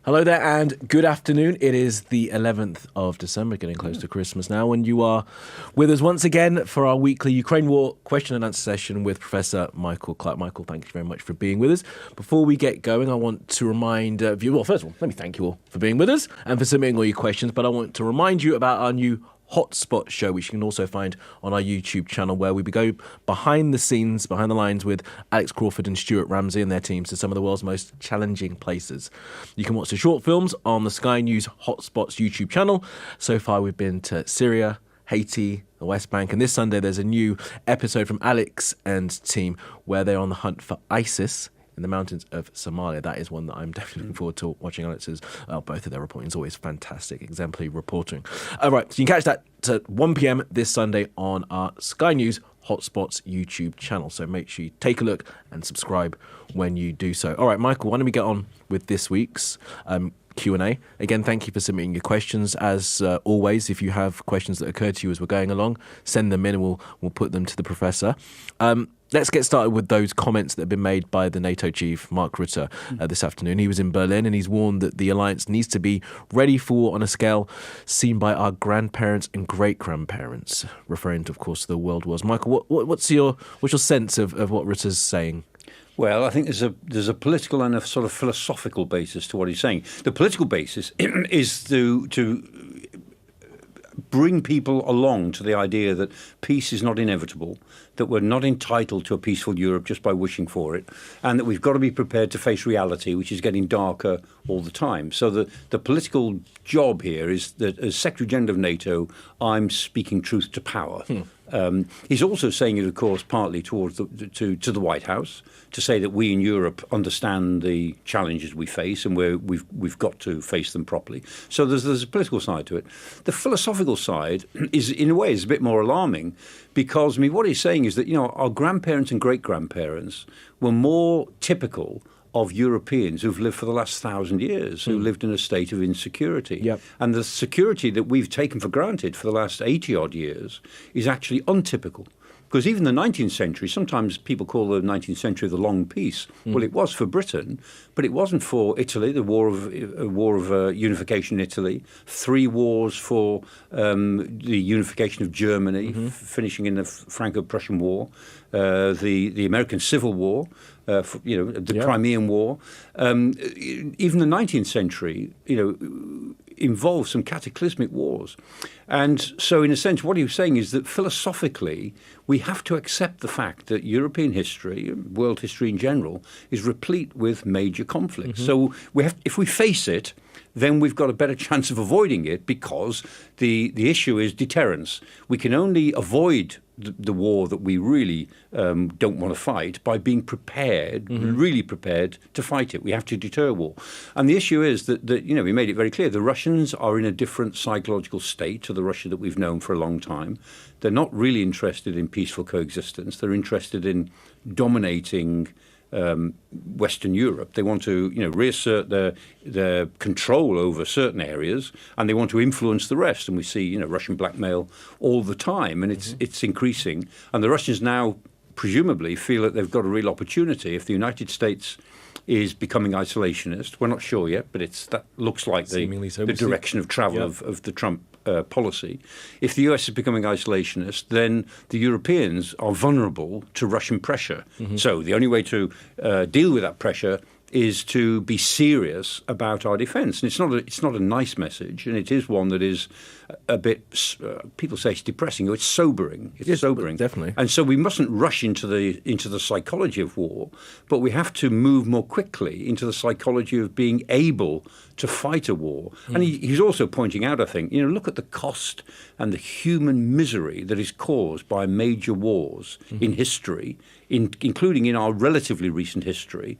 Hello there and good afternoon. It is the 11th of December, getting close to Christmas now, and you are with us once again for our weekly Ukraine War question and answer session with Professor Michael Clarke. Michael, thank you very much for being with us. Before we get going, I want to remind you, well, first of all, let me thank you all for being with us and for submitting all your questions, but I want to remind you about our new Hotspot show, which you can also find on our YouTube channel, where we go behind the scenes, behind the lines with Alex Crawford and Stuart Ramsey and their teams to some of the world's most challenging places. You can watch the short films on the Sky News Hotspots YouTube channel. So far, we've been to Syria, Haiti, the West Bank, and this Sunday there's a new episode from Alex and team where they're on the hunt for ISIS in the mountains of Somalia. That is one that I'm definitely looking forward to watching. Alex's, both of their reporting is always fantastic, exemplary reporting. All right, so you can catch that at 1 p.m. this Sunday on our Sky News Hotspots YouTube channel. So make sure you take a look and subscribe when you do so. All right, Michael, why don't we get on with this week's Q&A. Again, thank you for submitting your questions. As always, if you have questions that occur to you as we're going along, send them in and we'll put them to the professor. Let's get started with those comments that have been made by the NATO chief, Mark Rutte, this afternoon. He was in Berlin and he's warned that the alliance needs to be ready for war on a scale seen by our grandparents and great-grandparents, referring to, of course, the world wars. Michael, what's your sense of what Rutte's saying? Well, I think there's a political and a sort of philosophical basis to what he's saying. The political basis is to bring people along to the idea that peace is not inevitable, that we're not entitled to a peaceful Europe just by wishing for it, and that we've got to be prepared to face reality, which is getting darker all the time. So the political job here is that as Secretary General of NATO, I'm speaking truth to power. He's also saying it, of course, partly towards to the White House, to say that we in Europe understand the challenges we face and we've got to face them properly. So there's a political side to it. The philosophical side is, in a way, is a bit more alarming because, I mean, what he's saying is that, our grandparents and great-grandparents were more typical of Europeans who've lived for the last 1,000 years, who lived in a state of insecurity. Yep. And the security that we've taken for granted for the last 80-odd years is actually untypical. Because even the 19th century, sometimes people call the 19th century the long peace. Well, it was for Britain, but it wasn't for Italy, the war of unification in Italy, 3 wars for the unification of Germany, finishing in the Franco-Prussian War, the American Civil War, the Crimean War. Even the 19th century, involved some cataclysmic wars. And so, in a sense, what he was saying is that philosophically, we have to accept the fact that European history, world history in general, is replete with major conflicts. So if we face it, then we've got a better chance of avoiding it because the issue is deterrence. We can only avoid the war that we really don't want to fight by being prepared, really prepared to fight it. We have to deter war. And the issue is that we made it very clear, the Russians are in a different psychological state to the Russia that we've known for a long time. They're not really interested in peaceful coexistence. They're interested in dominating Western Europe. They want to, reassert their control over certain areas, and they want to influence the rest. And we see, Russian blackmail all the time, and it's increasing. And the Russians now, presumably, feel that they've got a real opportunity if the United States is becoming isolationist. We're not sure yet, but that looks like the direction of travel of the Trump policy. If the US is becoming isolationist, then the Europeans are vulnerable to Russian pressure. So the only way to deal with that pressure is to be serious about our defence. And it's not a nice message, and it is one that is a bit, people say it's depressing, or it's sobering. It's sobering. Definitely. And so we mustn't rush into the psychology of war, but we have to move more quickly into the psychology of being able to fight a war. And he's also pointing out, I think, look at the cost and the human misery that is caused by major wars in history, including in our relatively recent history.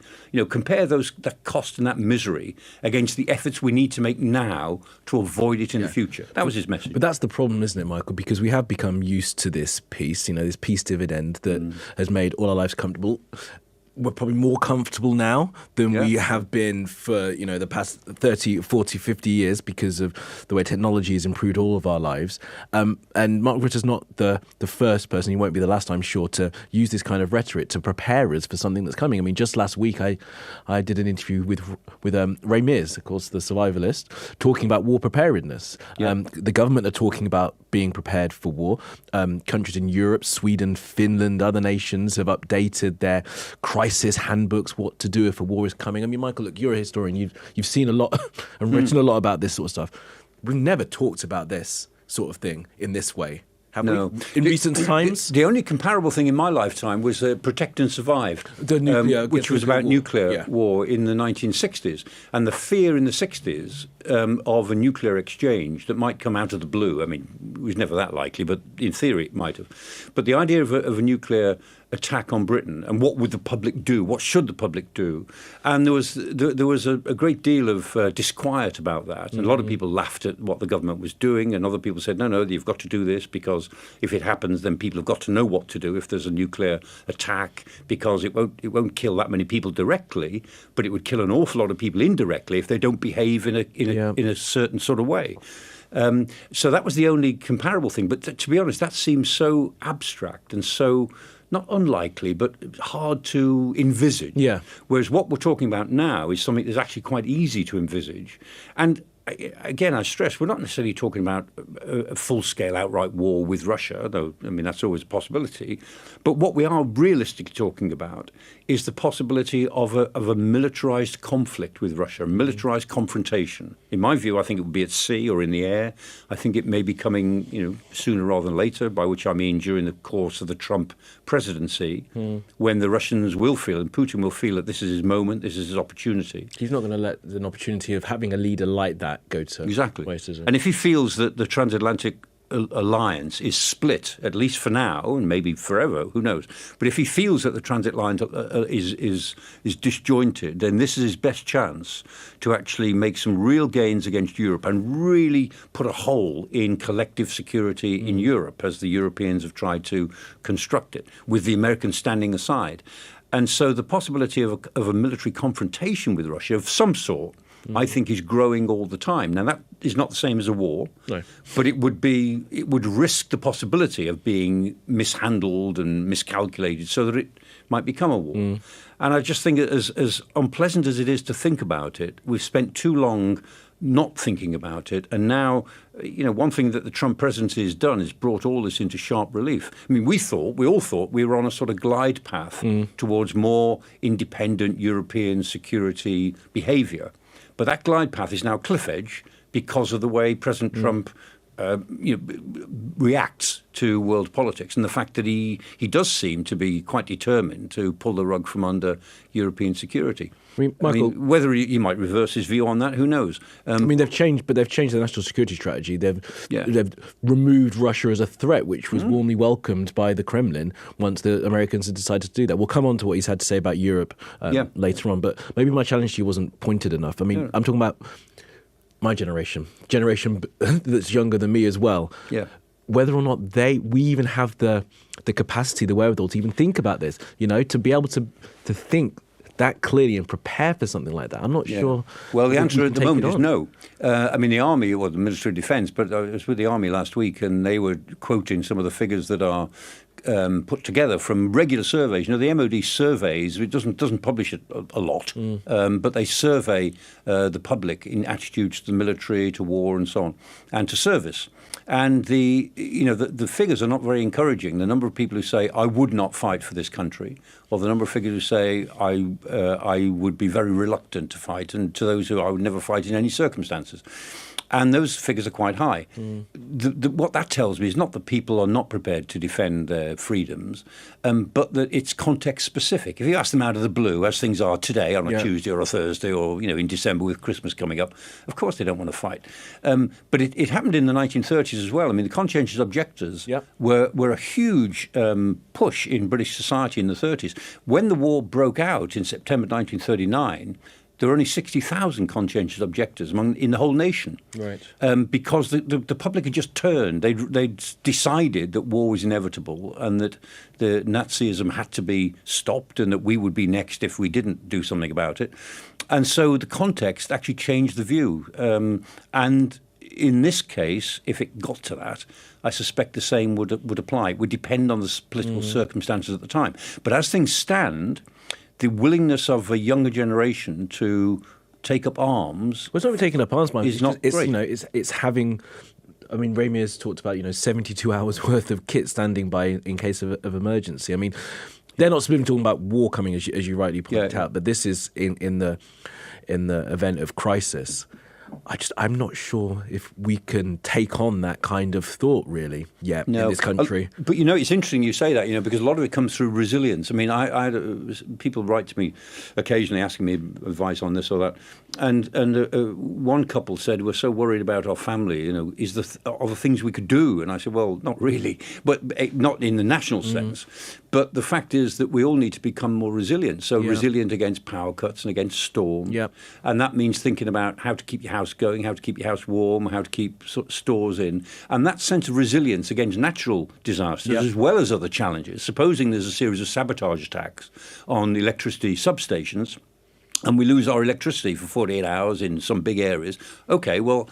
Compare that cost and that misery against the efforts we need to make now to avoid it in the future. That was his message. But that's the problem, isn't it, Michael? Because we have become used to this peace, this peace dividend that has made all our lives comfortable. we're probably more comfortable now than Yeah. we have been for, the past 30, 40, 50 years because of the way technology has improved all of our lives. And Mark Rutte's not the first person, he won't be the last, I'm sure, to use this kind of rhetoric to prepare us for something that's coming. I mean, just last week I did an interview with Ray Mears, of course, the survivalist, talking about war preparedness. Yeah. The government are talking about being prepared for war. Countries in Europe, Sweden, Finland, other nations have updated their crisis handbooks, what to do if a war is coming. I mean, Michael, look, you're a historian. You've seen a lot and written a lot about this sort of stuff. We've never talked about this sort of thing in this way, have we? In recent times? The only comparable thing in my lifetime was Protect and Survive, The nuclear, which was about nuclear Yeah. war in the 1960s. And the fear in the 60s of a nuclear exchange that might come out of the blue. I mean, it was never that likely, but in theory it might have. But the idea of a nuclear attack on Britain, and what would the public do? What should the public do? And there was a great deal of disquiet about that. And a lot of people laughed at what the government was doing, and other people said, no, you've got to do this because if it happens, then people have got to know what to do if there's a nuclear attack, because it won't kill that many people directly, but it would kill an awful lot of people indirectly if they don't behave in a certain sort of way. So that was the only comparable thing. But to be honest, that seems so abstract and so not unlikely, but hard to envisage. Yeah. Whereas what we're talking about now is something that's actually quite easy to envisage. And again, I stress, we're not necessarily talking about a full-scale outright war with Russia, though, I mean, that's always a possibility. But what we are realistically talking about is the possibility of a militarized conflict with Russia, a militarized confrontation. In my view, I think it would be at sea or in the air. I think it may be coming, sooner rather than later, by which I mean during the course of the Trump presidency, when the Russians will feel, and Putin will feel, that this is his moment, this is his opportunity. He's not going to let an opportunity of having a leader like that go to waste, is it? And if he feels that the transatlantic alliance is split, at least for now, and maybe forever, who knows? But if he feels that the transit line is disjointed, then this is his best chance to actually make some real gains against Europe and really put a hole in collective security in Europe, as the Europeans have tried to construct it, with the Americans standing aside. And so the possibility of a military confrontation with Russia of some sort, I think, is growing all the time. Now, that is not the same as a war, No. but it would risk the possibility of being mishandled and miscalculated so that it might become a war. And I just think as unpleasant as it is to think about it, we've spent too long not thinking about it. And now, one thing that the Trump presidency has done is brought all this into sharp relief. I mean, we all thought we were on a sort of glide path towards more independent European security behavior. But that glide path is now cliff edge because of the way President Trump reacts to world politics, and the fact that he does seem to be quite determined to pull the rug from under European security. I mean, Michael, whether he might reverse his view on that, who knows? they've changed the national security strategy. They've removed Russia as a threat, which was warmly welcomed by the Kremlin once the Americans had decided to do that. We'll come on to what he's had to say about Europe later on, but maybe my challenge to you wasn't pointed enough. I mean, I'm talking about my generation that's younger than me as well. Yeah. Whether or not we even have the capacity, the wherewithal to even think about this, to be able to think that clearly and prepare for something like that. I'm not sure. Well, the answer at the moment is no. The Army, or the Ministry of Defence, but I was with the Army last week, and they were quoting some of the figures that are put together from regular surveys. The MOD surveys, it doesn't publish it a lot, but they survey the public in attitudes to the military, to war, and so on, and to service. And the figures are not very encouraging. The number of people who say, I would not fight for this country, or the number of figures who say, I would be very reluctant to fight, and to those who I would never fight in any circumstances. And those figures are quite high. What that tells me is not that people are not prepared to defend their freedoms, but that it's context specific. If you ask them out of the blue, as things are today on a Tuesday or a Thursday, or in December with Christmas coming up, of course they don't want to fight. But it happened in the 1930s as well. I mean, the conscientious objectors were a huge push in British society in the 30s. When the war broke out in September 1939, there are only 60,000 conscientious objectors in the whole nation. Right. Because the public had just turned. They'd decided that war was inevitable and that the Nazism had to be stopped and that we would be next if we didn't do something about it. And so the context actually changed the view. And in this case, if it got to that, I suspect the same would apply. It would depend on the political circumstances at the time. But as things stand, the willingness of a younger generation to take up arms. Well, it's not even taking up arms, Mike. It's not great. It's having. I mean, Rami has talked about 72 hours worth of kit standing by in case of emergency. I mean, they're not specifically talking about war coming, as you rightly point out, but this is in the event of crisis. I'm not sure if we can take on that kind of thought, really, in this country. But, it's interesting you say that, because a lot of it comes through resilience. I mean, I had people write to me occasionally asking me advice on this or that. And one couple said, we're so worried about our family, are the things we could do? And I said, well, not really, but not in the national sense. But the fact is that we all need to become more resilient. So resilient against power cuts and against storm. Yep. And that means thinking about how to keep your house going, how to keep your house warm, how to keep stores in. And that sense of resilience against natural disasters as well as other challenges. Supposing there's a series of sabotage attacks on electricity substations, and we lose our electricity for 48 hours in some big areas. Okay, well,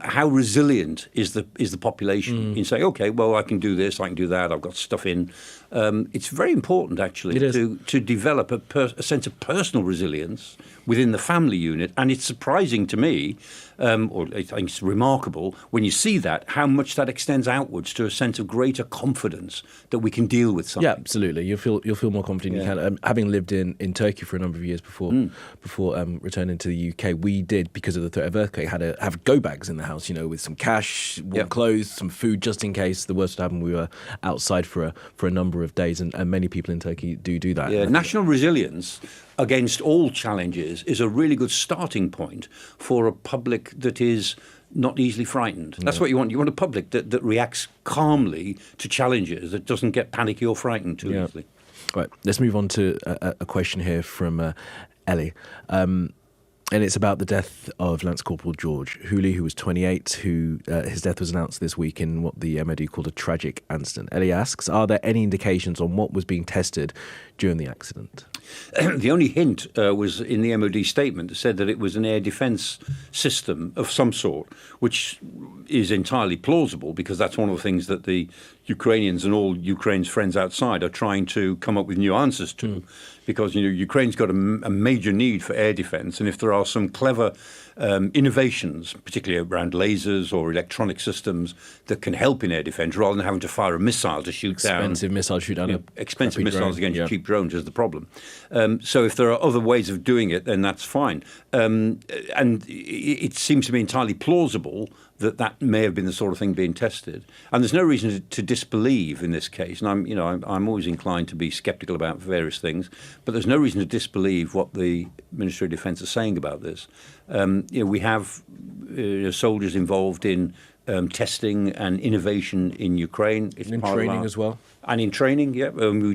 how resilient is the population in saying, okay, well, I can do this, I can do that, I've got stuff in. It's very important, actually, to develop a sense of personal resilience within the family unit. And it's surprising to me, or I think it's remarkable, when you see that, how much that extends outwards to a sense of greater confidence that we can deal with something. Yeah, absolutely. You'll feel more confident. You can. Having lived in Turkey for a number of years before returning to the UK, we did, because of the threat of earthquake, have go bags in the house, with some cash, warm clothes, some food, just in case the worst would happen. We were outside for a number of days, and many people in Turkey do that. Yeah, national resilience against all challenges is a really good starting point for a public that is not easily frightened. That's what you want. You want a public that reacts calmly to challenges, that doesn't get panicky or frightened too easily. Right, let's move on to a question here from Ellie. And it's about the death of Lance Corporal George Hooley, who was 28, his death was announced this week in what the MOD called a tragic accident. Ellie asks, are there any indications on what was being tested during the accident? The only hint was in the MOD statement that said that it was an air defence system of some sort, which is entirely plausible because that's one of the things that the Ukrainians and all Ukraine's friends outside are trying to come up with new answers to. Because Ukraine's got a major need for air defence, and if there are some clever innovations, particularly around lasers or electronic systems, that can help in air defence, rather than having to fire a missile to shoot expensive missiles against cheap drones is the problem. So if there are other ways of doing it, then that's fine. And it seems to be entirely plausible that may have been the sort of thing being tested, and there's no reason to disbelieve in this case. And I'm always inclined to be sceptical about various things, but there's no reason to disbelieve what the Ministry of Defence is saying about this. We have soldiers involved in testing and innovation in Ukraine. It's in training as well. And in training,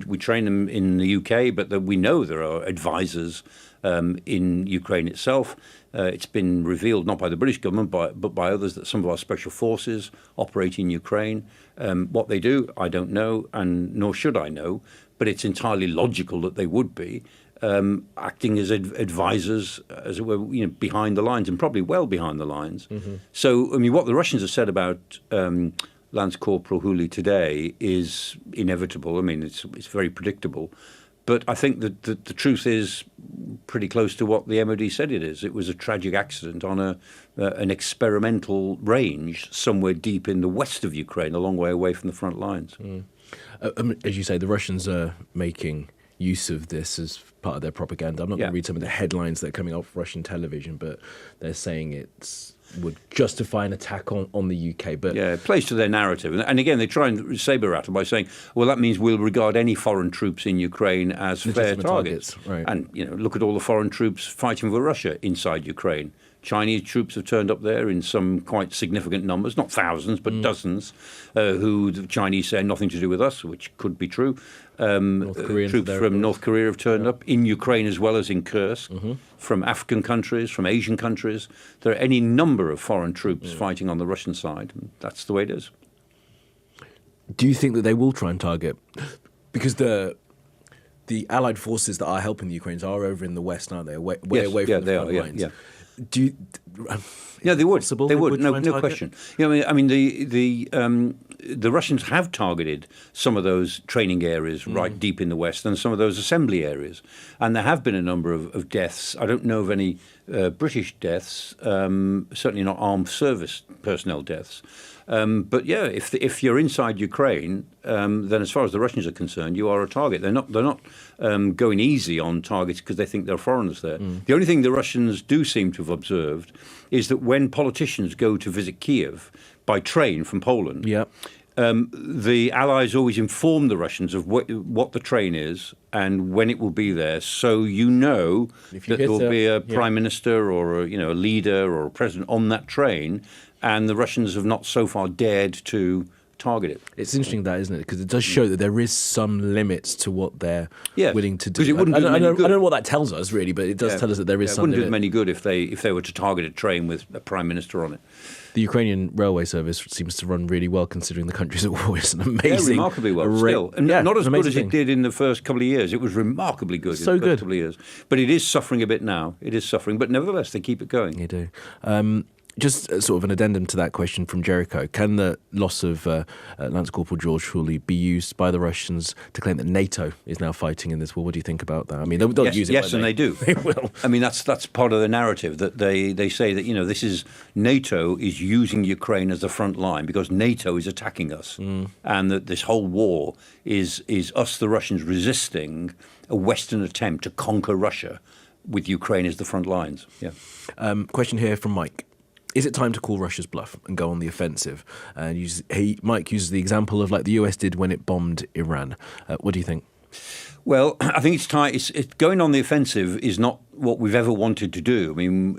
we train them in the UK, but we know there are advisors in Ukraine itself. It's been revealed, not by the British government, but by others, that some of our special forces operate in Ukraine. What they do, I don't know, and nor should I know, but it's entirely logical that they would be acting as advisors, as it were, behind the lines, and probably well behind the lines. Mm-hmm. So, what the Russians have said about Lance Corporal Hooley today is inevitable. It's very predictable. But I think that the truth is pretty close to what the MOD said it is. It was a tragic accident on an experimental range somewhere deep in the west of Ukraine, a long way away from the front lines. As you say, the Russians are making use of this as part of their propaganda. I'm not going to read some of the headlines that are coming off Russian television, but they're saying it would justify an attack on the UK. But it plays to their narrative. And again, they try and saber rattle by saying, well, that means we'll regard any foreign troops in Ukraine as fair targets. Right. And, look at all the foreign troops fighting for Russia inside Ukraine. Chinese troops have turned up there in some quite significant numbers, not thousands, but dozens, who the Chinese say nothing to do with us, which could be true. troops from North Korea have turned up, in Ukraine as well as in Kherson, from African countries, from Asian countries. There are any number of foreign troops fighting on the Russian side. And that's the way it is. Do you think that they will try and target? Because the Allied forces that are helping the Ukrainians are over in the West, aren't they? Away from the front lines. Yeah. Do you, Yeah, they would. Possible They would. No target? question. I mean, the Russians have targeted some of those training areas right deep in the west, and some of those assembly areas, and there have been a number of deaths. I don't know of any British deaths. Certainly not armed service personnel deaths. But yeah, if you're inside Ukraine, then as far as the Russians are concerned, you are a target. They're not going easy on targets because they think there are foreigners there. The only thing the Russians do seem to have observed is that when politicians go to visit Kiev by train from Poland, the Allies always inform the Russians of what the train is and when it will be there, so you know that there will be a prime minister or a leader or a president on that train, and the Russians have not so far dared to target it. It's interesting that, isn't it? Because it does show that there is some limits to what they're willing to do. Because it wouldn't do I them any good. don't know what that tells us, really, but it does tell us that there is some limit. It wouldn't do limit. them any good if they were to target a train with a prime minister on it. The Ukrainian railway service seems to run really well, considering the country's at war. It's an amazing, remarkably well still, and not as good as it did in the first couple of years. It was remarkably good in the first couple of years, but it is suffering a bit now. It is suffering, but nevertheless, they keep it going. They do. Just sort of an addendum to that question from Jericho. Can the loss of Lance Corporal George Hawley be used by the Russians to claim that NATO is now fighting in this war? What do you think about that? I mean, they'll use it. Yes, and they do. They will. I mean, that's part of the narrative, that they say that, this is NATO is using Ukraine as the front line because NATO is attacking us, and that this whole war is us, the Russians, resisting a Western attempt to conquer Russia with Ukraine as the front lines. Yeah. Question here from Mike. Is it time to call Russia's bluff and go on the offensive? Mike uses the example of like the US did when it bombed Iran. What do you think? Well, I think it's time. It's going on the offensive is not what we've ever wanted to do. I mean,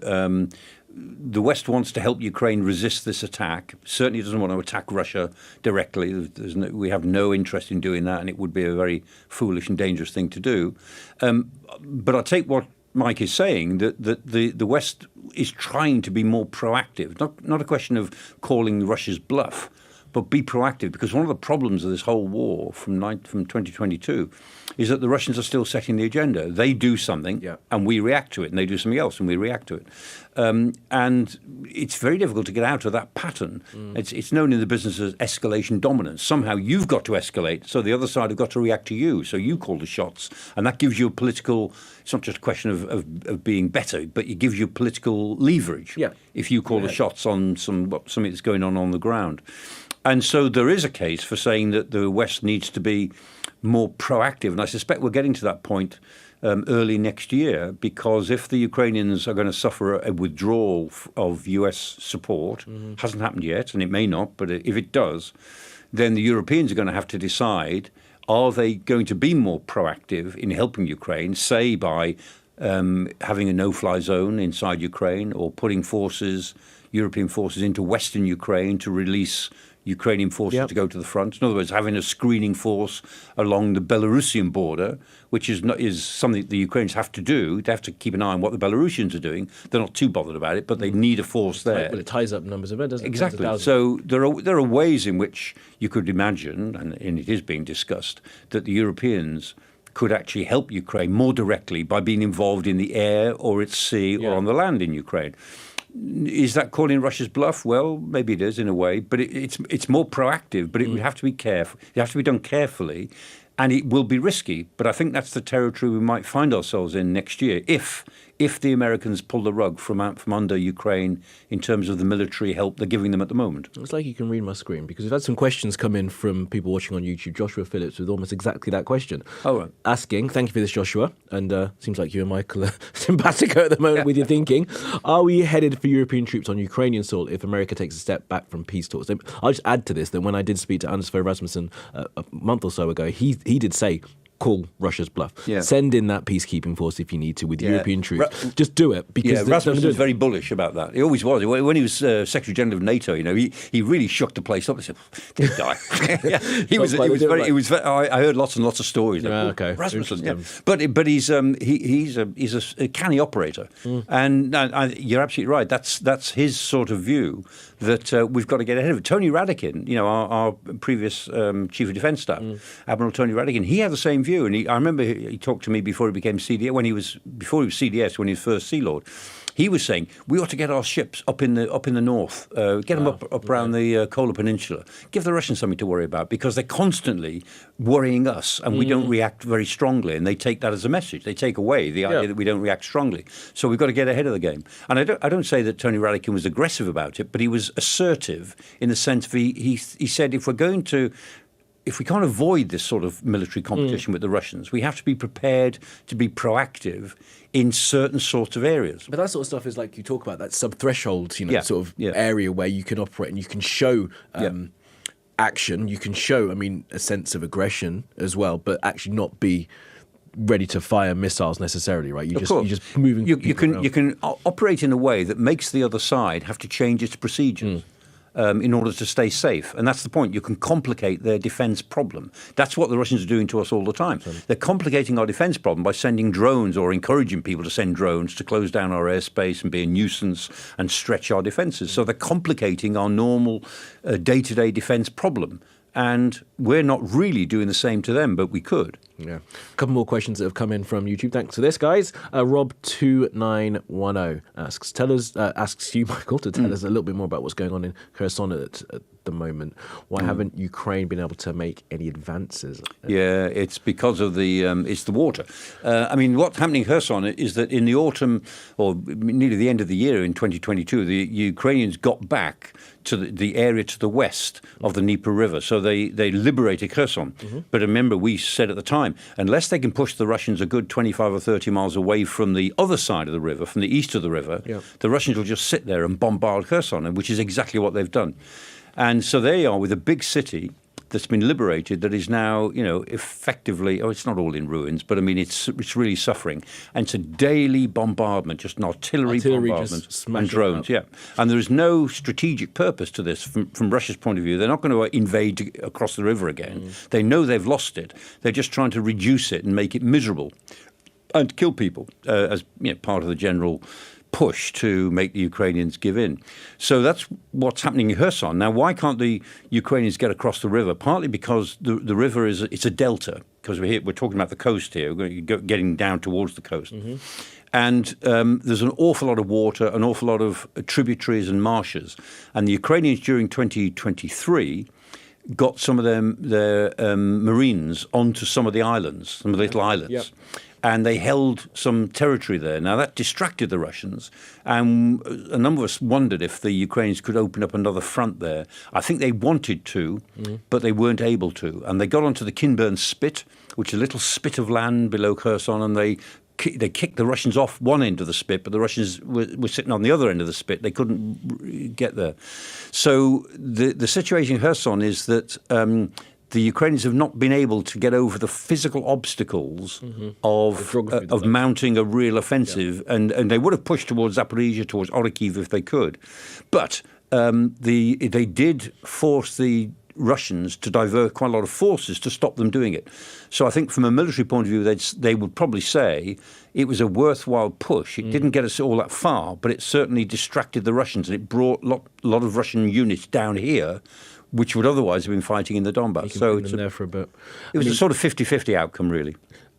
the West wants to help Ukraine resist this attack. Certainly doesn't want to attack Russia directly. We have no interest in doing that, and it would be a very foolish and dangerous thing to do. But I take what Mike is saying, that the West is trying to be more proactive. Not a question of calling Russia's bluff, but be proactive. Because one of the problems of this whole war from 2022 is that the Russians are still setting the agenda. They do something, and we react to it, and they do something else, and we react to it. And it's very difficult to get out of that pattern. It's known in the business as escalation dominance. Somehow you've got to escalate, so the other side have got to react to you. So you call the shots, and that gives you a political. It's not just a question of being better, but it gives you political leverage. If you call the shots on something that's going on the ground. And so there is a case for saying that the West needs to be more proactive. And I suspect we're getting to that point early next year, because if the Ukrainians are going to suffer a withdrawal of US support, hasn't happened yet, and it may not, but if it does, then the Europeans are going to have to decide, are they going to be more proactive in helping Ukraine, say by having a no-fly zone inside Ukraine, or putting European forces into Western Ukraine to release Ukrainian forces to go to the front. In other words, having a screening force along the Belarusian border, which is something the Ukrainians have to do. They have to keep an eye on what the Belarusians are doing. They're not too bothered about it, but they need a force there. But it ties up numbers of it, doesn't it? Exactly. So there are ways in which you could imagine, and it is being discussed, that the Europeans could actually help Ukraine more directly by being involved in the air or at sea or on the land in Ukraine. Is that calling Russia's bluff? Well, maybe it is in a way, but it's more proactive. But it would have to be careful. It has to be done carefully, and it will be risky. But I think that's the territory we might find ourselves in next year if the Americans pull the rug from under Ukraine in terms of the military help they're giving them at the moment. It's like you can read my screen, because we've had some questions come in from people watching on YouTube. Joshua Phillips with almost exactly that question. Oh, right. Asking, thank you for this, Joshua, and seems like you and Michael are simpatico at the moment with your thinking. Are we headed for European troops on Ukrainian soil if America takes a step back from peace talks? I'll just add to this that when I did speak to Anders Fogh Rasmussen a month or so ago, he did say call Russia's bluff. Yeah. Send in that peacekeeping force if you need to with European troops. Just do it. Because Rasmussen was very bullish about that. He always was. When he was Secretary General of NATO, he really shook the place up. He said, "They die." He was very. I heard lots and lots of stories. Okay. Rasmussen. Yeah. But he's a canny operator, and you're absolutely right. That's his sort of view that we've got to get ahead of it. Tony Radakin, our previous Chief of Defence Staff, Admiral Tony Radakin, he had the same view, and I remember he talked to me before he became CDS, before he was CDS, when he was first Sea Lord. He was saying we ought to get our ships up in the north, get them up around the Kola Peninsula, give the Russians something to worry about, because they're constantly worrying us, and we don't react very strongly, and they take that as a message. They take away the idea that we don't react strongly. So we've got to get ahead of the game. And I don't say that Tony Radakin was aggressive about it, but he was assertive in the sense of he said if we can't avoid this sort of military competition with the Russians, we have to be prepared to be proactive in certain sorts of areas. But that sort of stuff is like you talk about that sub-threshold, sort of area where you can operate and you can show action. You can show, a sense of aggression as well, but actually not be ready to fire missiles necessarily, right? You're just moving. You can operate in a way that makes the other side have to change its procedures. In order to stay safe. And that's the point. You can complicate their defence problem. That's what the Russians are doing to us all the time. They're complicating our defence problem by sending drones or encouraging people to send drones to close down our airspace and be a nuisance and stretch our defences. So they're complicating our normal day-to-day defence problem. And we're not really doing the same to them, but we could. Yeah. A couple more questions that have come in from YouTube. Thanks for this, guys. Rob2910 asks you, Michael, to tell us a little bit more about what's going on in Kherson at the moment. Why haven't Ukraine been able to make any advances? Yeah, it's because of it's the water. What's happening in Kherson is that in the autumn, or nearly the end of the year in 2022, the Ukrainians got back to the area to the west of the Dnieper River. So they liberated Kherson. But remember, we said at the time, unless they can push the Russians a good 25 or 30 miles away from the other side of the river, from the east of the river, the Russians will just sit there and bombard Kherson, which is exactly what they've done. And so they are with a big city that's been liberated that is now, effectively, it's not all in ruins, but it's really suffering. And it's a daily bombardment, just an artillery bombardment and drones, And there is no strategic purpose to this from Russia's point of view. They're not going to invade across the river again. They know they've lost it. They're just trying to reduce it and make it miserable and kill people as part of the general push to make the Ukrainians give in. So that's what's happening in Kherson. Now, why can't the Ukrainians get across the river? Partly because the river it's a delta, because we're talking about the coast here. We're getting down towards the coast. And there's an awful lot of water, an awful lot of tributaries and marshes. And the Ukrainians during 2023 got some of their Marines onto some of the islands, some of the little islands. And they held some territory there. Now, that distracted the Russians, and a number of us wondered if the Ukrainians could open up another front there. I think they wanted to, but they weren't able to. And they got onto the Kinburn Spit, which is a little spit of land below Kherson, and they kicked the Russians off one end of the spit, but the Russians were sitting on the other end of the spit. They couldn't get there. So the situation in Kherson is that the Ukrainians have not been able to get over the physical obstacles of mounting a real offensive, and they would have pushed towards Zaporizhia, towards Orikhiv if they could. But they did force the Russians to divert quite a lot of forces to stop them doing it. So I think from a military point of view, they would probably say it was a worthwhile push. It didn't get us all that far, but it certainly distracted the Russians, and it brought a lot of Russian units down here, which would otherwise have been fighting in the Donbass. So it's there for a bit. It was a sort of 50-50 outcome, really.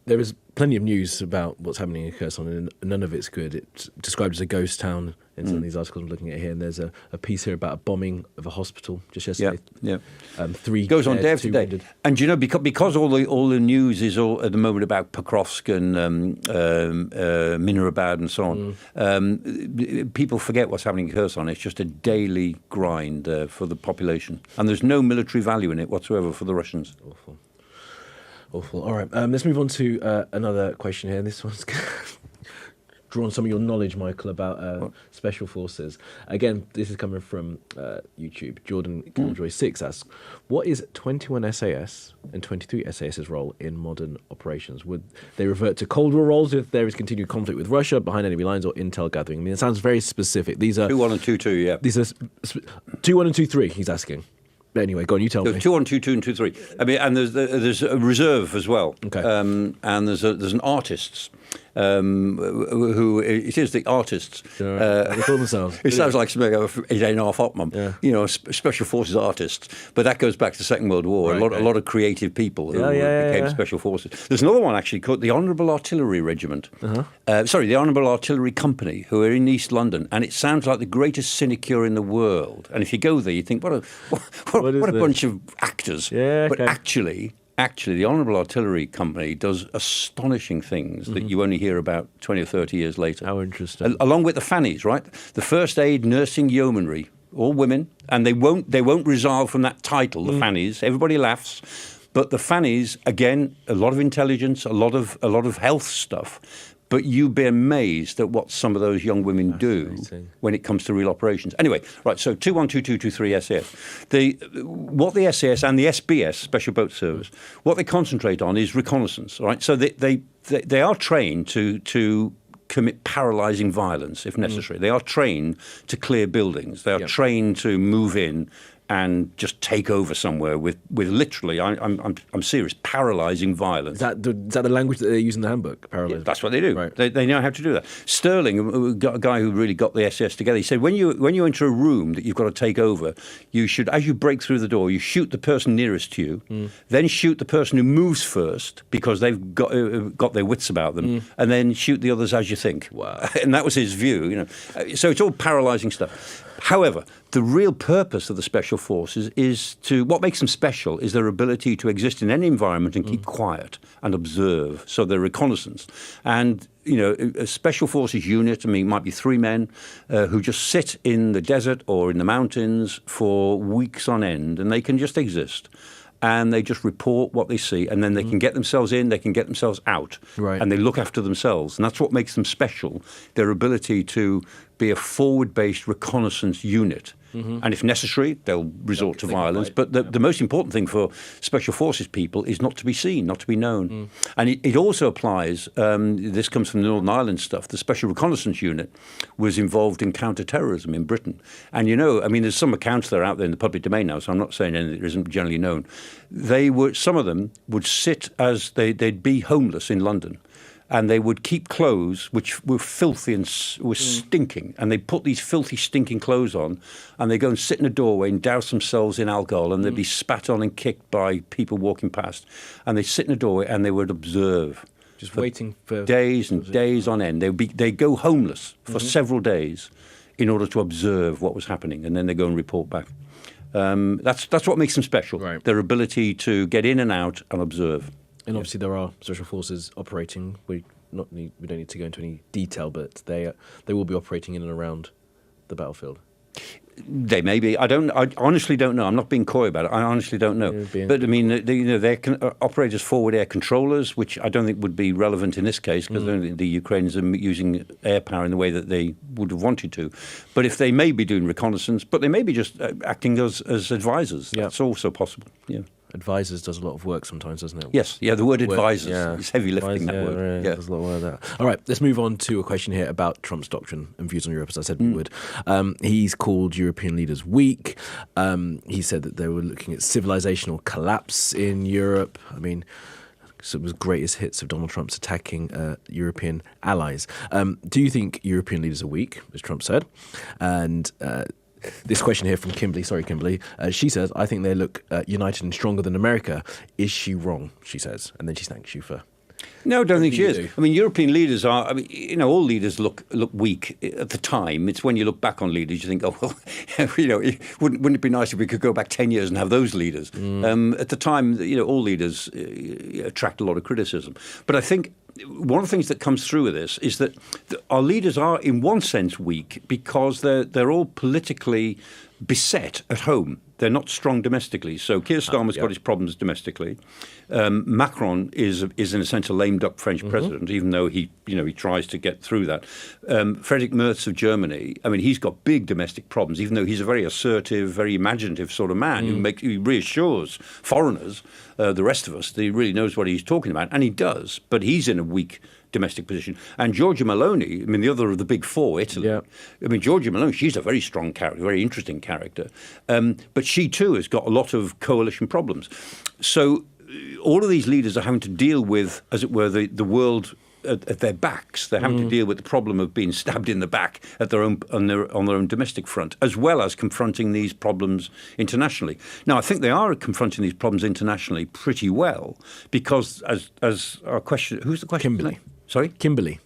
There is plenty of news about what's happening in Kherson, and none of it's good. It's described as a ghost town in some of these articles I'm looking at here, and there's a piece here about a bombing of a hospital just yesterday. Three goes on day after day. Wounded. And because all the news is all at the moment about Pokrovsk and Minarabad and so on, people forget what's happening in Kherson. It's just a daily grind for the population, and there's no military value in it whatsoever for the Russians. Awful. All right, let's move on to another question here. This one's draw on some of your knowledge, Michael, about special forces. Again, this is coming from YouTube. Jordan Killjoy 6 asks, what is 21 SAS and 23 SAS's role in modern operations? Would they revert to Cold War roles if there is continued conflict with Russia behind enemy lines or intel gathering? I mean, it sounds very specific. These are 2-1 and 2-2, yeah. These are 2-1 and 2-3, he's asking. But anyway, go on, you tell me. 2-1, 2-2 and 2-3. I mean, and there's a reserve as well. Okay. And there's an artists. Who it is the artists. They call themselves. It sounds like something of 8.5 Optimum. Yeah. You know, special forces artists. But that goes back to the Second World War. Right, a lot of creative people who became special forces. There's another one actually called the Honourable Artillery Regiment. The Honourable Artillery Company, who are in East London, and it sounds like the greatest sinecure in the world. And if you go there, you think, what a bunch of actors. Yeah, but Actually, the Honourable Artillery Company does astonishing things that you only hear about 20 or 30 years later. How interesting. Along with the fannies, right? The first aid nursing yeomanry, all women, and they won't resile from that title, the fannies. Everybody laughs. But the fannies, again, a lot of intelligence, a lot of health stuff. But you'd be amazed at what some of those young women do when it comes to real operations. Anyway, right, so 2-1, 2-2, 2-3 SAS. What the SAS and the SBS, Special Boat Service, what they concentrate on is reconnaissance, right? So they are trained to commit paralysing violence if necessary. They are trained to clear buildings. They are trained to move in and just take over somewhere with literally, I'm serious, paralysing violence. Is that the language that they use in the handbook? Yeah, that's what they do. Right. They know how to do that. Sterling, a guy who really got the SS together, he said when you enter a room that you've got to take over, you should, as you break through the door, you shoot the person nearest to you, then shoot the person who moves first because they've got their wits about them, and then shoot the others as you think. Wow. And that was his view, you know. So it's all paralysing stuff. However, the real purpose of the special forces what makes them special is their ability to exist in any environment and keep quiet and observe. So they're reconnaissance. And, you know, a special forces unit, I mean, it might be 3 men who just sit in the desert or in the mountains for weeks on end, and they can just exist. And they just report what they see, and then they can get themselves in, they can get themselves out, and they look after themselves. And that's what makes them special, their ability to be a forward-based reconnaissance unit. And if necessary, they'll resort to violence. But the most important thing for special forces people is not to be seen, not to be known. And it also applies, this comes from the Northern Ireland stuff, the Special Reconnaissance Unit was involved in counter-terrorism in Britain. And, you know, I mean, there's some accounts that are out there in the public domain now, so I'm not saying anything that isn't generally known. Some of them would sit as they'd be homeless in London. And they would keep clothes which were filthy and were stinking. And they put these filthy, stinking clothes on, and they go and sit in a doorway and douse themselves in alcohol, and they'd be spat on and kicked by people walking past. And they'd sit in a doorway and they would observe. Just waiting for days and days on end. They'd go homeless for several days in order to observe what was happening, and then they go and report back. That's what makes them special, their ability to get in and out and observe. And obviously there are special forces operating. We don't need to go into any detail, but they will be operating in and around the battlefield. They may be. I honestly don't know. I'm not being coy about it. I honestly don't know. But I mean, they operate as forward air controllers, which I don't think would be relevant in this case because I don't think the Ukrainians are using air power in the way that they would have wanted to. But if they may be doing reconnaissance, but they may be just acting as advisors. That's also possible. Yeah. Advisors does a lot of work sometimes, doesn't it? Yes, the word advisors. It's heavy lifting, that word. Yeah, there's a lot of word there. All right, let's move on to a question here about Trump's doctrine and views on Europe, as I said we would. He's called European leaders weak. He said that they were looking at civilizational collapse in Europe. I mean, some of the greatest hits of Donald Trump's attacking European allies. Do you think European leaders are weak, as Trump said? And this question here from Kimberly. Sorry, Kimberly. She says, I think they look united and stronger than America. Is she wrong, she says? And then she thanks you for... No, I don't think she is. I mean, European leaders are, all leaders look weak at the time. It's when you look back on leaders, you think, oh, well, wouldn't it be nice if we could go back 10 years and have those leaders? At the time, all leaders attract a lot of criticism. But I think one of the things that comes through with this is that our leaders are, in one sense, weak because they're all politically beset at home. They're not strong domestically. So Keir Starmer's got his problems domestically. Macron is in a sense a lame duck French president, even though he tries to get through that. Friedrich Merz of Germany, I mean, he's got big domestic problems, even though he's a very assertive, very imaginative sort of man who reassures foreigners, the rest of us, that he really knows what he's talking about, and he does. But he's in a weak domestic position. And Giorgia Meloni, I mean, the other of the big four, Italy. Yeah. I mean, Giorgia Meloni, she's a very strong character, very interesting character. But she, too, has got a lot of coalition problems. So all of these leaders are having to deal with, as it were, the world at their backs. They're having to deal with the problem of being stabbed in the back at their own on their own domestic front, as well as confronting these problems internationally. Now, I think they are confronting these problems internationally pretty well, because as our question, who's the question? Kimberly. Sorry? Kimberly.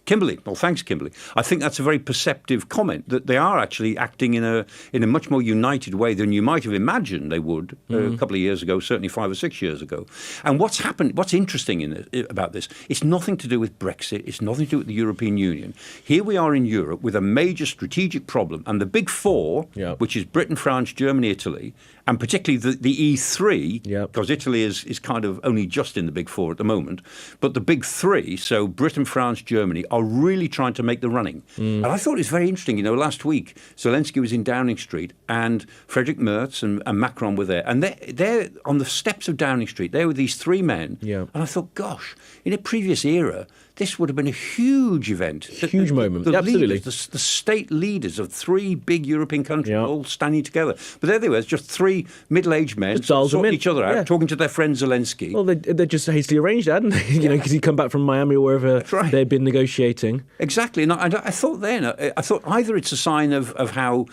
Well, thanks, Kimberly. I think that's a very perceptive comment, that they are actually acting in a much more united way than you might have imagined they would a couple of years ago, certainly 5 or 6 years ago. And what's happened, what's interesting about this, it's nothing to do with Brexit. It's nothing to do with the European Union. Here we are in Europe with a major strategic problem, and the big four, which is Britain, France, Germany, Italy, and particularly the E3, because Italy is kind of only just in the big four at the moment, but the big three, so Britain, France, Germany, are really trying to make the running. And I thought it was very interesting. You know, last week, Zelenskyy was in Downing Street, and Friedrich Merz and Macron were there. And they're on the steps of Downing Street. There were these three men. And I thought, gosh, in a previous era, this would have been a huge event. Huge moment. Absolutely. Leaders, the state leaders of three big European countries all standing together. But there they were, just three middle-aged men sorting each other out, talking to their friend Zelenskyy. Well, they just hastily arranged that, hadn't they? You know, because he'd come back from Miami or wherever they'd been negotiating. Exactly. And I thought either it's a sign of how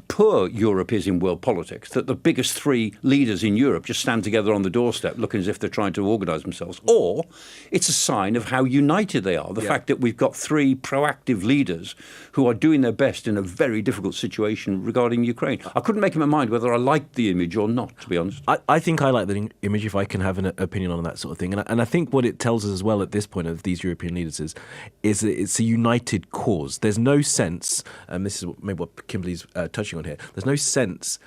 poor Europe is in world politics, that the biggest three leaders in Europe just stand together on the doorstep looking as if they're trying to organise themselves, or it's a sign of how united they are, the fact that we've got three proactive leaders who are doing their best in a very difficult situation regarding Ukraine. I couldn't make up my mind whether I liked the image or not, to be honest. I think I like the image, if I can have an opinion on that sort of thing. And I think what it tells us as well at this point of these European leaders is that it's a united cause. There's no sense, and this is maybe what Kimberly's touching on here, there's no sense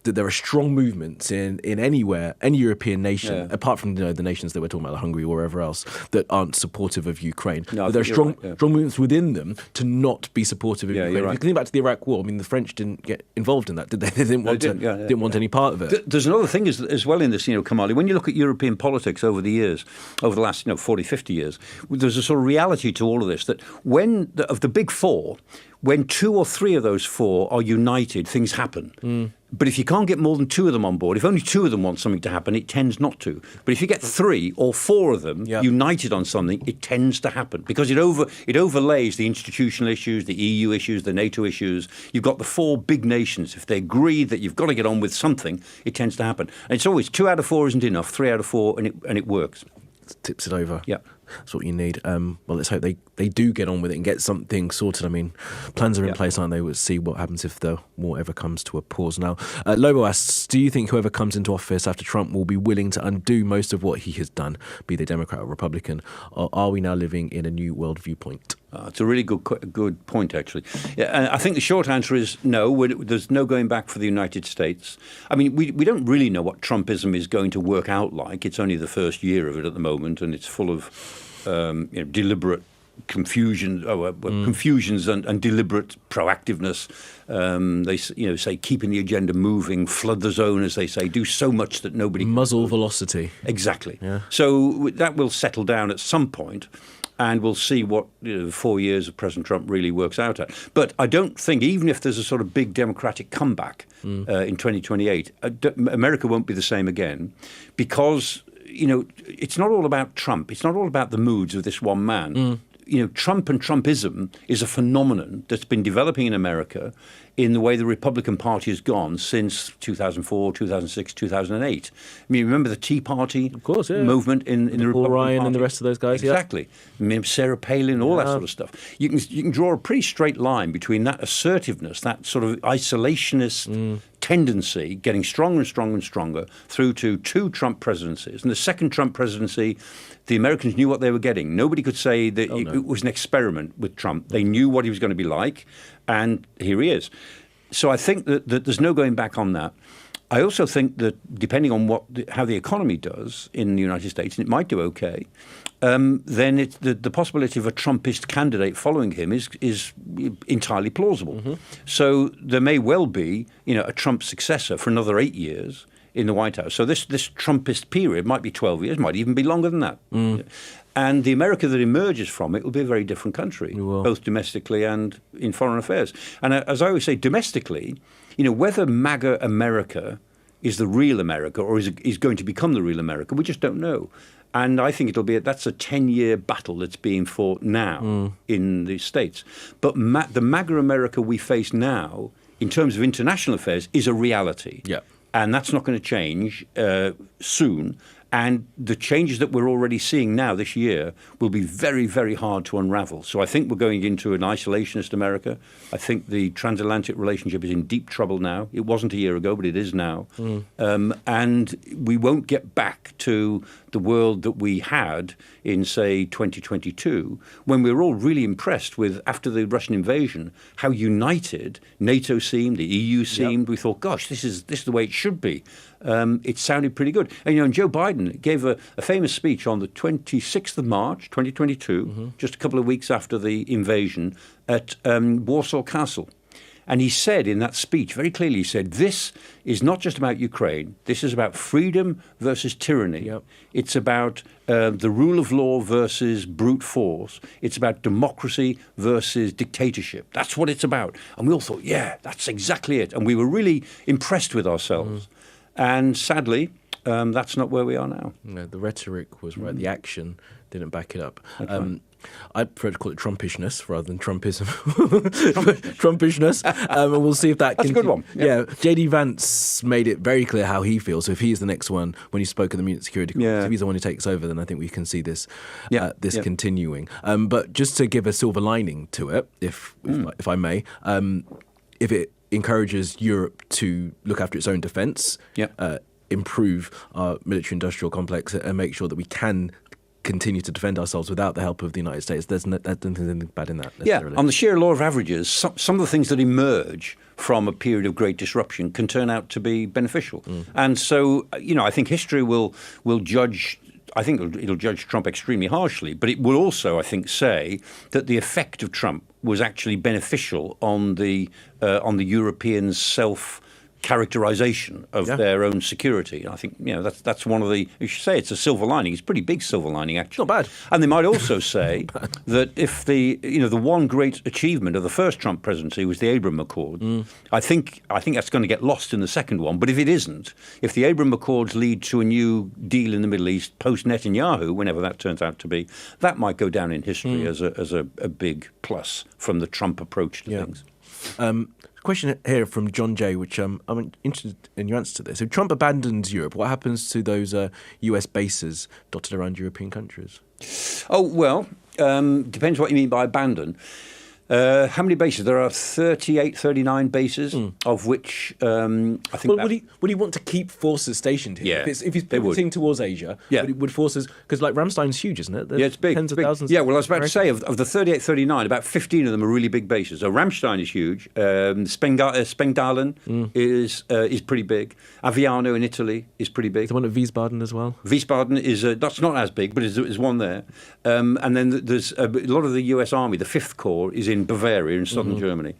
that there are strong movements in anywhere, any European nation, apart from the nations that we're talking about, like Hungary or wherever else, that aren't supportive of Ukraine. But there are strong movements within them to not be supportive of Ukraine. If you think back to the Iraq War, I mean, the French didn't get involved in that, did they? They didn't want any part of it. There's another thing as well in this, Kamali. When you look at European politics over the last 40, 50 years, there's a sort of reality to all of this, that of the big four, when two or three of those four are united, things happen. But if you can't get more than two of them on board, if only two of them want something to happen, it tends not to. But if you get three or four of them united on something, it tends to happen, because it overlays the institutional issues, the EU issues, the NATO issues. You've got the four big nations. If they agree that you've got to get on with something, it tends to happen. And it's always 2 out of 4 isn't enough, 3 out of 4, and it works. Tips it over. Yeah. That's what you need. Well, let's hope they do get on with it and get something sorted. I mean, plans are in place, aren't they? We'll see what happens if the war ever comes to a pause. Now, Lobo asks, do you think whoever comes into office after Trump will be willing to undo most of what he has done, be they Democrat or Republican, or are we now living in a new world viewpoint? It's a really good point, actually. Yeah, I think the short answer is no. There's no going back for the United States. I mean, we don't really know what Trumpism is going to work out like. It's only the first year of it at the moment, and it's full of deliberate confusions and deliberate proactiveness. They say keeping the agenda moving, flood the zone, as they say, do so much that nobody muzzle velocity. Exactly. Yeah. So that will settle down at some point. And we'll see what 4 years of President Trump really works out at. But I don't think, even if there's a sort of big democratic comeback in 2028, America won't be the same again, because it's not all about Trump. It's not all about the moods of this one man. Trump and Trumpism is a phenomenon that's been developing in America in the way the Republican Party has gone since 2004, 2006, 2008. I mean, remember the Tea Party movement in the Republican Paul Ryan Party? And the rest of those guys. Exactly. I mean, Sarah Palin, all that sort of stuff. You can draw a pretty straight line between that assertiveness, that sort of isolationist tendency, getting stronger and stronger and stronger, through to 2 Trump presidencies. And the second Trump presidency, the Americans knew what they were getting. Nobody could say that it was an experiment with Trump. They knew what he was going to be like, and here he is. So I think that there's no going back on that. I also think that depending on how the economy does in the United States, and it might do okay, then the possibility of a Trumpist candidate following him is entirely plausible. So there may well be, a Trump successor for another 8 years in the White House. So this Trumpist period might be 12 years, might even be longer than that. And the America that emerges from it will be a very different country, both domestically and in foreign affairs. And as I always say, domestically, whether MAGA America is the real America or is going to become the real America, we just don't know. And I think that's a 10-year battle that's being fought now in the States. But the MAGA America we face now, in terms of international affairs, is a reality. Yeah. And that's not going to change soon. And the changes that we're already seeing now this year will be very, very hard to unravel. So I think we're going into an isolationist America. I think the transatlantic relationship is in deep trouble now. It wasn't a year ago, but it is now. And we won't get back to the world that we had in, say, 2022, when we were all really impressed with, after the Russian invasion, how united NATO seemed, the EU seemed. We thought, gosh, this is the way it should be. It sounded pretty good. And, Joe Biden gave a famous speech on the 26th of March, 2022, just a couple of weeks after the invasion, at Warsaw Castle. And he said in that speech, very clearly, he said, this is not just about Ukraine. This is about freedom versus tyranny. It's about the rule of law versus brute force. It's about democracy versus dictatorship. That's what it's about. And we all thought, yeah, that's exactly it. And we were really impressed with ourselves. And sadly, that's not where we are now. No, the rhetoric was right. The action didn't back it up. I prefer to call it Trumpishness rather than Trumpism. Trumpishness. And we'll see if that That's a good one. Yeah. J.D. Vance made it very clear how he feels. So if he's the next one, when he spoke at the Munich Security Conference, if he's the one who takes over, then I think we can see this continuing. But just to give a silver lining to it, if I may, if it encourages Europe to look after its own defence, improve our military-industrial complex and make sure that we can continue to defend ourselves without the help of the United States. I don't think there's anything bad in that. Yeah, on the sheer law of averages, some of the things that emerge from a period of great disruption can turn out to be beneficial. And so, I think history will judge. I think it'll judge Trump extremely harshly, but it will also, I think, say that the effect of Trump was actually beneficial on the Europeans' self-characterization of their own security. And I think that's one of the. You should say it's a silver lining. It's a pretty big silver lining, actually. Not bad. And they might also say that if the one great achievement of the first Trump presidency was the Abraham Accord, I think that's going to get lost in the second one. But if it isn't, if the Abraham Accords lead to a new deal in the Middle East post Netanyahu, whenever that turns out to be, that might go down in history as a big plus from the Trump approach to things. Question here from John J, which I'm interested in your answer to this. If Trump abandons Europe, what happens to those US bases dotted around European countries? Oh, well, depends what you mean by abandon. How many bases? There are 38, 39 bases, of which I think. Well, would he want to keep forces stationed here? Yeah, if he's pivoting towards Asia, would forces, because like Ramstein's huge, isn't it? Yeah, it's big. Tens of thousands. Yeah, well, I was about to say, of the 38, 39, about 15 of them are really big bases. So Ramstein is huge. Spengdalen is pretty big. Aviano in Italy is pretty big. The one at Wiesbaden as well? Wiesbaden is that's not as big, but is one there. And then there's a lot of the US Army, the 5th Corps, is in Bavaria in southern Germany.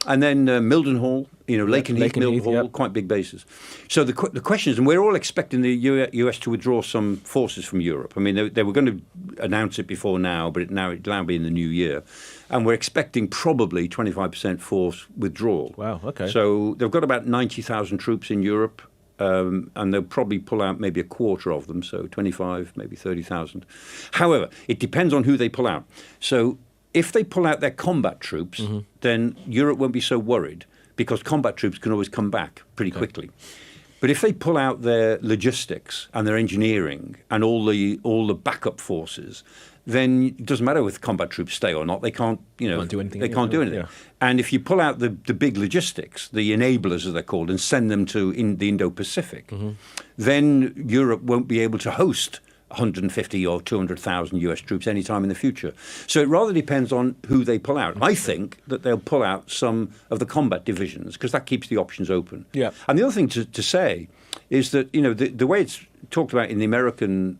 And then Mildenhall, Lakenheath, Mildenhall, quite big bases. So the question is, and we're all expecting the US to withdraw some forces from Europe. I mean, they were going to announce it before now, but it'll now be in the new year. And we're expecting probably 25% force withdrawal. Wow, okay. So they've got about 90,000 troops in Europe. And they'll probably pull out maybe a quarter of them, so 25, maybe 30,000. However, it depends on who they pull out. So if they pull out their combat troops, then Europe won't be so worried because combat troops can always come back pretty quickly. But if they pull out their logistics and their engineering and all the backup forces, then it doesn't matter if combat troops stay or not. They can't, do anything. They can't do anything. Yeah. And if you pull out the big logistics, the enablers as they're called, and send them to the Indo-Pacific, then Europe won't be able to host 150 or 200,000 US troops anytime in the future. So it rather depends on who they pull out. I think that they'll pull out some of the combat divisions because that keeps the options open. Yeah. And the other thing to say is that, the way it's talked about in the American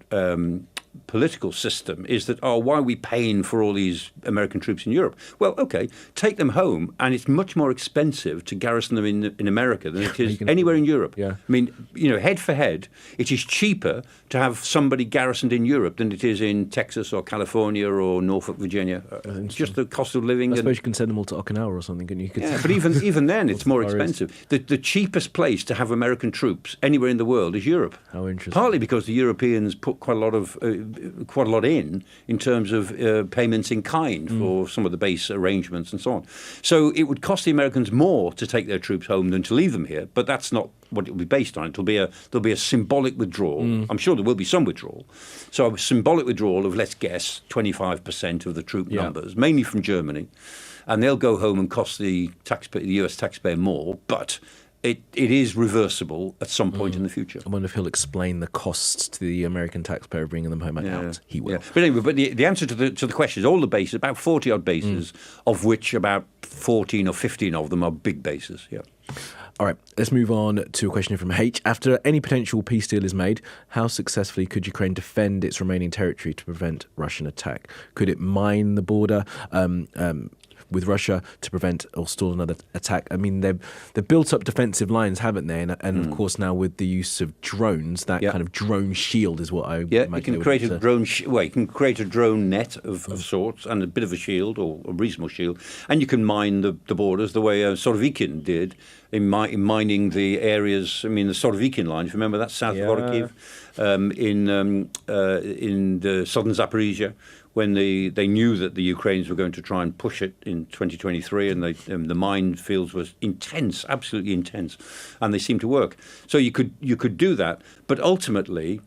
political system is that, why are we paying for all these American troops in Europe? Well, okay, take them home, and it's much more expensive to garrison them in America than it is anywhere in Europe. Yeah. I mean, head for head, it is cheaper to have somebody garrisoned in Europe than it is in Texas or California or Norfolk, Virginia. Just the cost of living. I suppose you can send them all to Okinawa or something, couldn't you? But even then, it's more expensive. The cheapest place to have American troops anywhere in the world is Europe. How interesting. Partly because the Europeans put quite a lot in terms of payments in kind for some of the base arrangements and so on. So it would cost the Americans more to take their troops home than to leave them here, but that's not what it will be based on. There'll be a symbolic withdrawal. I'm sure there will be some withdrawal. So a symbolic withdrawal of, let's guess, 25% of the troop numbers, mainly from Germany, and they'll go home and cost the US taxpayer more, but it is reversible at some point in the future. I wonder if he'll explain the costs to the American taxpayer of bringing them home out. He will. Yeah. But anyway, the answer to the question is all the bases, about 40-odd bases, of which about 14 or 15 of them are big bases. Yeah. All right, let's move on to a question from H. After any potential peace deal is made, how successfully could Ukraine defend its remaining territory to prevent Russian attack? Could it mine the border with Russia to prevent or stall another attack? I mean, they've built up defensive lines, haven't they? And of course, now with the use of drones, that kind of drone shield is what I imagine. You can create a drone. You can create a drone net of sorts and a bit of a shield or a reasonable shield, and you can mine the borders the way Sorovikin did in mining the areas. I mean, the Sorovikin line. If you remember that south of Kharkiv, in the southern Zaporizhia, when they knew that the Ukrainians were going to try and push it in 2023, and the minefields was intense, absolutely intense, and they seemed to work. So you could do that, but ultimately,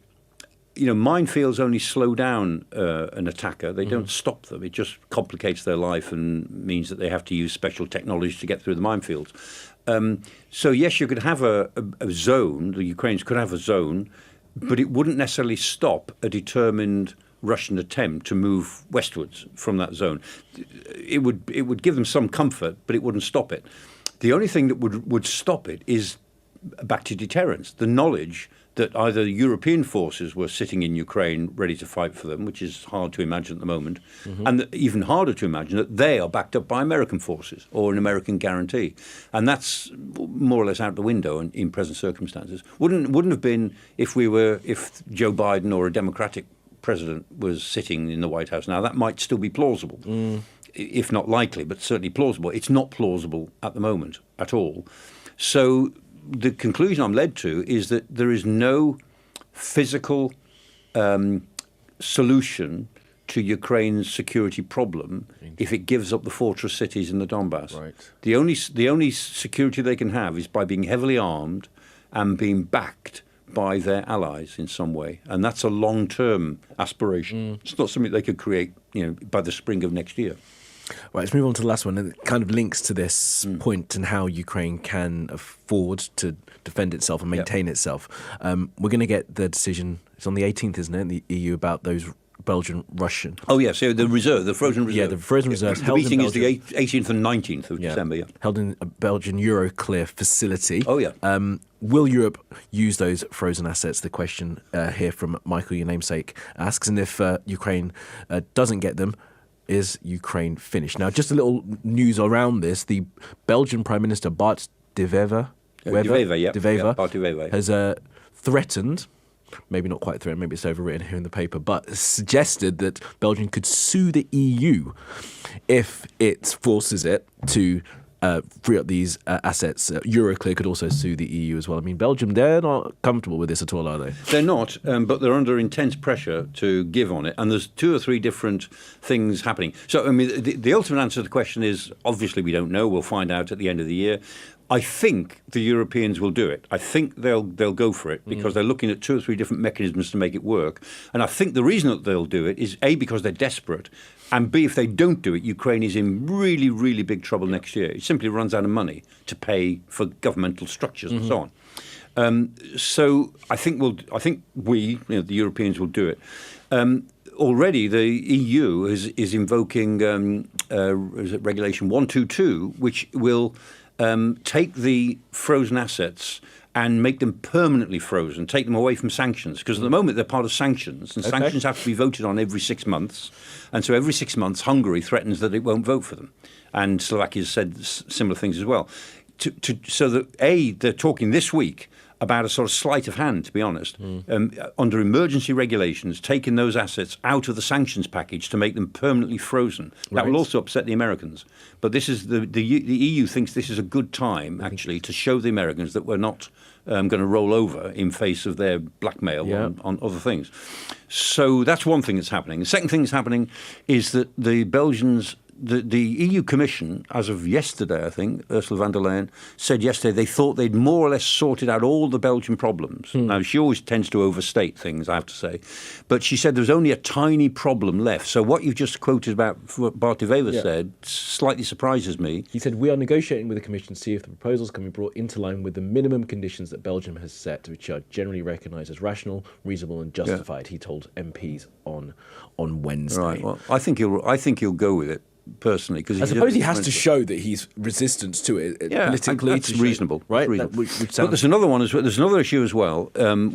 minefields only slow down an attacker. They don't stop them. It just complicates their life and means that they have to use special technology to get through the minefields. So yes, you could have a zone. The Ukrainians could have a zone, but it wouldn't necessarily stop a determined Russian attempt to move westwards from that zone. It would give them some comfort, but it wouldn't stop it. The only thing that would stop it is back to deterrence, the knowledge that either European forces were sitting in Ukraine ready to fight for them, which is hard to imagine at the moment, and even harder to imagine that they are backed up by American forces or an American guarantee. And that's more or less out the window in present circumstances. Wouldn't have been if Joe Biden or a Democratic president was sitting in the White House now. That might still be plausible, if not likely, but certainly plausible. It's not plausible at the moment at all. So the conclusion I'm led to is that there is no physical solution to Ukraine's security problem if it gives up the fortress cities in the Donbass. Right. The only security they can have is by being heavily armed and being backed by their allies in some way, and that's a long-term aspiration. It's not something they could create, by the spring of next year. Right, let's move on to the last one, and it kind of links to this point and how Ukraine can afford to defend itself and maintain itself. We're going to get the decision. It's on the 18th, isn't it, in the EU about those Belgian-Russian. Oh, yeah, so the reserve, the frozen reserve. Yeah, the frozen reserves. The meeting is the 18th and 19th of December, held in a Belgian Euroclear facility. Oh, yeah. Will Europe use those frozen assets? The question here from Michael, your namesake, asks. And if Ukraine doesn't get them, is Ukraine finished? Now, just a little news around this. The Belgian Prime Minister, Bart de Wever, has threatened, maybe not quite threatened, maybe it's overwritten here in the paper, but suggested that Belgium could sue the EU if it forces it to free up these assets. Euroclear could also sue the EU as well. I mean, Belgium, they're not comfortable with this at all, are they? They're not, but they're under intense pressure to give on it. And there's 2 or 3 different things happening. So, I mean, the ultimate answer to the question is, obviously, we don't know. We'll find out at the end of the year. I think the Europeans will do it. I think they'll go for it because they're looking at 2 or 3 different mechanisms to make it work. And I think the reason that they'll do it is A, because they're desperate, and B, if they don't do it, Ukraine is in really, really big trouble next year. It simply runs out of money to pay for governmental structures and so on. So I think we, the Europeans, will do it. Already, the EU is invoking is it Regulation 122, which will take the frozen assets and make them permanently frozen, take them away from sanctions. Because at the moment they're part of sanctions, and sanctions have to be voted on every 6 months. And so every 6 months, Hungary threatens that it won't vote for them. And Slovakia said similar things as well. So that, they're talking this week about a sort of sleight of hand, to be honest, under emergency regulations, taking those assets out of the sanctions package to make them permanently frozen. That will also upset the Americans. But this is the EU thinks this is a good time, actually, to show the Americans that we're not going to roll over in face of their blackmail on other things. So that's one thing that's happening. The second thing that's happening is that the Belgians... The EU Commission, as of yesterday, I think, Ursula von der Leyen, said yesterday they thought they'd more or less sorted out all the Belgian problems. Now, she always tends to overstate things, I have to say. But she said there was only a tiny problem left. So what you've just quoted about what Bart de Wever said slightly surprises me. He said, we are negotiating with the Commission to see if the proposals can be brought into line with the minimum conditions that Belgium has set, which are generally recognised as rational, reasonable and justified, he told MPs on Wednesday. Right, well, I think he'll go with it. Personally, because I suppose he has to show that he's resistant to it politically. That's reasonable, right? Reasonable. But there's another one as well. There's another issue as well,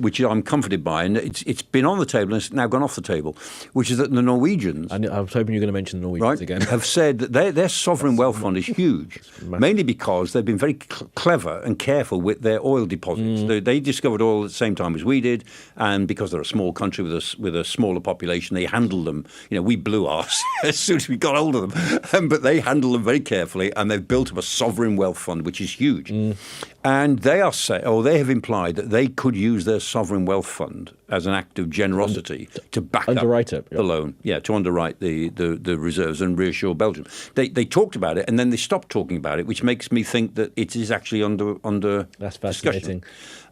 which I'm comforted by, and it's been on the table and it's now gone off the table, which is that the Norwegians. I was hoping you were going to mention the Norwegians again. Have said that their sovereign wealth fund is huge, mainly because they've been very clever and careful with their oil deposits. They discovered oil at the same time as we did, and because they're a small country with a smaller population, they handled them. We blew ours as soon as we got hold of them. But they handle them very carefully, and they've built up a sovereign wealth fund, which is huge. And they have implied that they could use their sovereign wealth fund as an act of generosity to back underwrite up the loan, to underwrite the reserves and reassure Belgium. They talked about it, and then they stopped talking about it, which makes me think that it is actually under That's fascinating. discussion.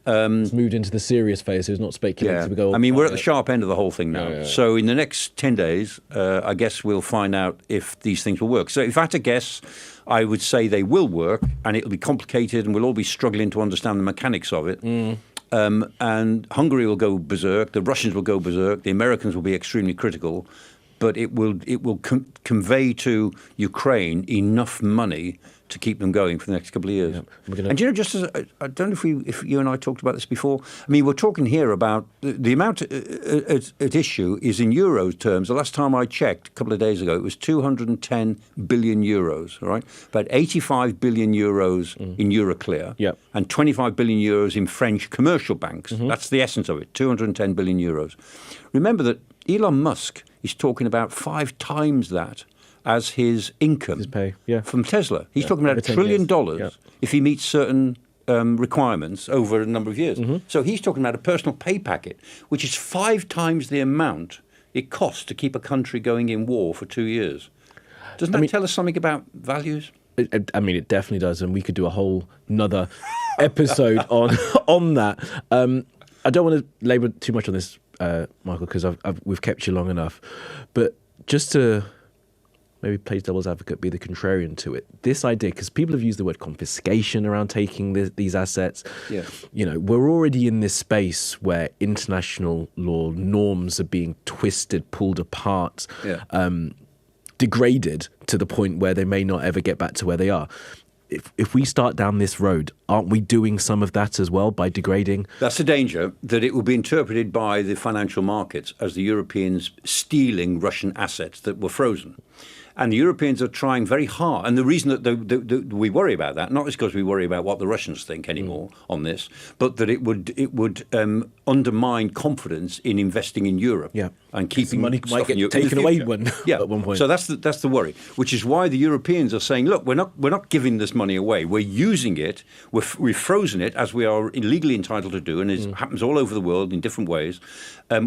It's moved into the serious phase. It's not speculative. We're at the sharp end of the whole thing now. So in the next 10 days, I guess we'll find out if these things will work. So if I had to guess, I would say they will work, and it'll be complicated, and we'll all be struggling to understand the mechanics of it. And Hungary will go berserk, the Russians will go berserk, the Americans will be extremely critical, but it will convey to Ukraine enough money to keep them going for the next couple of years. And just as I don't know if you and I talked about this before. I mean, we're talking here about the amount at issue is in euros terms. The last time I checked, a couple of days ago, it was 210 billion euros. All right, about 85 billion euros in Euroclear, and 25 billion euros in French commercial banks. That's the essence of it. 210 billion euros. Remember that Elon Musk is talking about 5 times that as his income from Tesla. He's talking about $1 trillion if he meets certain requirements over a number of years. So he's talking about a personal pay packet, which is 5 times the amount it costs to keep a country going in war for 2 years. Doesn't that tell us something about values? It definitely does, and we could do a whole another episode on that. I don't want to labour too much on this, Michael, because we've kept you long enough. But just to maybe play devil's advocate, be the contrarian to it. This idea, because people have used the word confiscation around taking these assets. We're already in this space where international law norms are being twisted, pulled apart, degraded to the point where they may not ever get back to where they are. If we start down this road, aren't we doing some of that as well by degrading? That's the danger, that it will be interpreted by the financial markets as the Europeans stealing Russian assets that were frozen. And the Europeans are trying very hard. And the reason that we worry about that, not is because we worry about what the Russians think anymore on this, but that it would undermine confidence in investing in Europe and keeping money might get taken away at one point. So that's the worry, which is why the Europeans are saying, look, we're not giving this money away. We're using it. We've frozen it, as we are legally entitled to do, and it happens all over the world in different ways.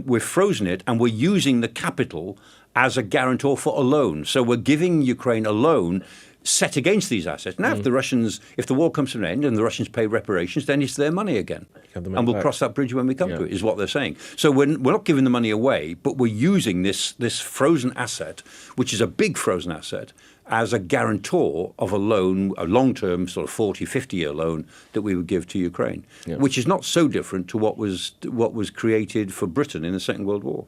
We've frozen it, and we're using the capital as a guarantor for a loan. So we're giving Ukraine a loan set against these assets. Now, if the war comes to an end and the Russians pay reparations, then it's their money again. And we'll cross that bridge when we come to it, is what they're saying. So we're not giving the money away, but we're using this frozen asset, which is a big frozen asset, as a guarantor of a loan, a long-term sort of 40, 50-year loan that we would give to Ukraine, which is not so different to what was created for Britain in the Second World War.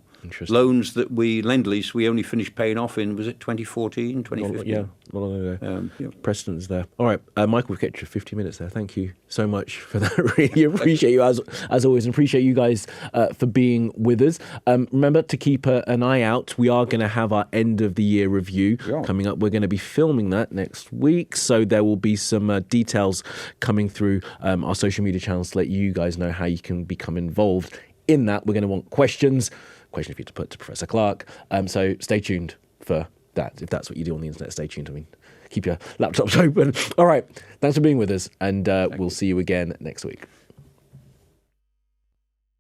Loans that Lend-Lease, we only finished paying off in, was it 2014, 2015? Yeah, not long ago. Precedent's there. All right, Michael, we've kept you 50 minutes there. Thank you so much for that. Really appreciate you, as always, and appreciate you guys for being with us. Remember to keep an eye out. We are going to have our end-of-the-year review coming up. We're going to be filming that next week, so there will be some details coming through our social media channels to let you guys know how you can become involved in that. We're going to want questions for you to put to Professor Clarke. So stay tuned for that. If that's what you do on the internet, stay tuned. I mean, keep your laptops open. All right. Thanks for being with us, and we'll see you again next week.